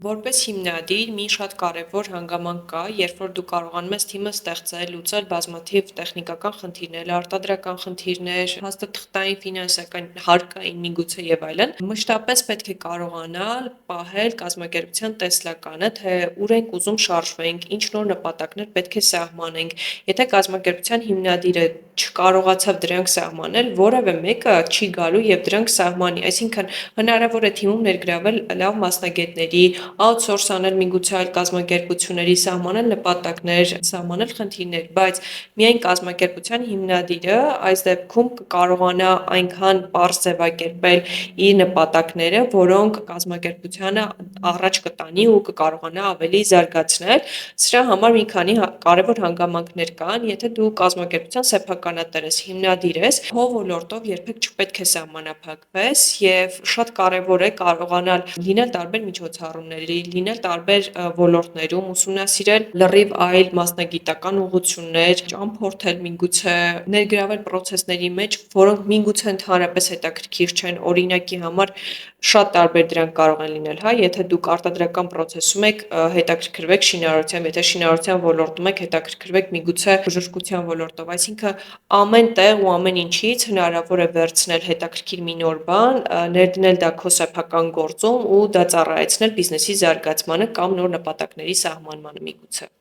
Որպես հիմնադիր, մի շատ կարևոր հանգամանք կա, երբ որ դու կարողանում ես թիմը ստեղծել, լուծել բազմաթիվ տեխնիկական խնդիրներ, արտադրական խնդիրներ, հաստատթղթային, ֆինանսական, հարկային միգուցե եւ այլն, մշտապես պետք է կարողանալ պահել կազմակերպության տեսլականը, թե ուր ենք ուզում շարժվենք, ինչ նոր նպատակներ պետք է սահմանենք։ Եթե կազմակերպության հիմնադիրը չկարողացավ դրանք սահմանել, որևէ մեկը չի գալու եւ դրանք սահմանի, այսինքն հնարավոր է թիմում ներգրավել լավ մասնագետների, outsource անել միգուցե այլ կազմակերպությունների, սահմանել նպատակներ, սահմանել խնդիրներ, բայց միայն կազմակերպության հիմնադիրը այս դեպքում կկարողանա այնքան պարզ ձևակերպել իր նպատակները, որոնք կազմակերպությանը առաջ կտանի ու կկարողանա ավելի զարգացնել։ Սրա համար մի քանի կարևոր հանգամանքներ կան, եթե դու կազմակերպության սեփականատեր ես, հիմնադիր ես, քո ոլորտով երբեք չպետք է սահմանափակվես եւ շատ կարևոր է կարողանալ լինել տարբեր միջոցառումների, լինել տարբեր ոլորտներում, ուսումնասիրել լրիվ այլ մասնագիտական ուղղություններ, ճամփորդել միգուցե, ներգրավել process-ների մեջ, որոնք միգուցե ընդհանրապես հետաքրքիր չեն, օրինակի համար շատ տարբեր դրանք կարող են լինել, հա, եթե դուք արտադրական process-ում եք, հետաքրքրվեք շինարարությամբ, եթե շինարարության ոլորտում եք, հետաքրքրվեք միգուցե բժշկության ոլորտով, այսինքն ամեն տեղ ու ամեն ինչից հնարավոր է վերցնել հետաքրքիր մի նոր բան, ներդնել դա քո սեփական գործում ու դա ծառայեցնել բիզնեսի զարգացմանը կամ նոր նպատակների սահմանմանը միգուցե։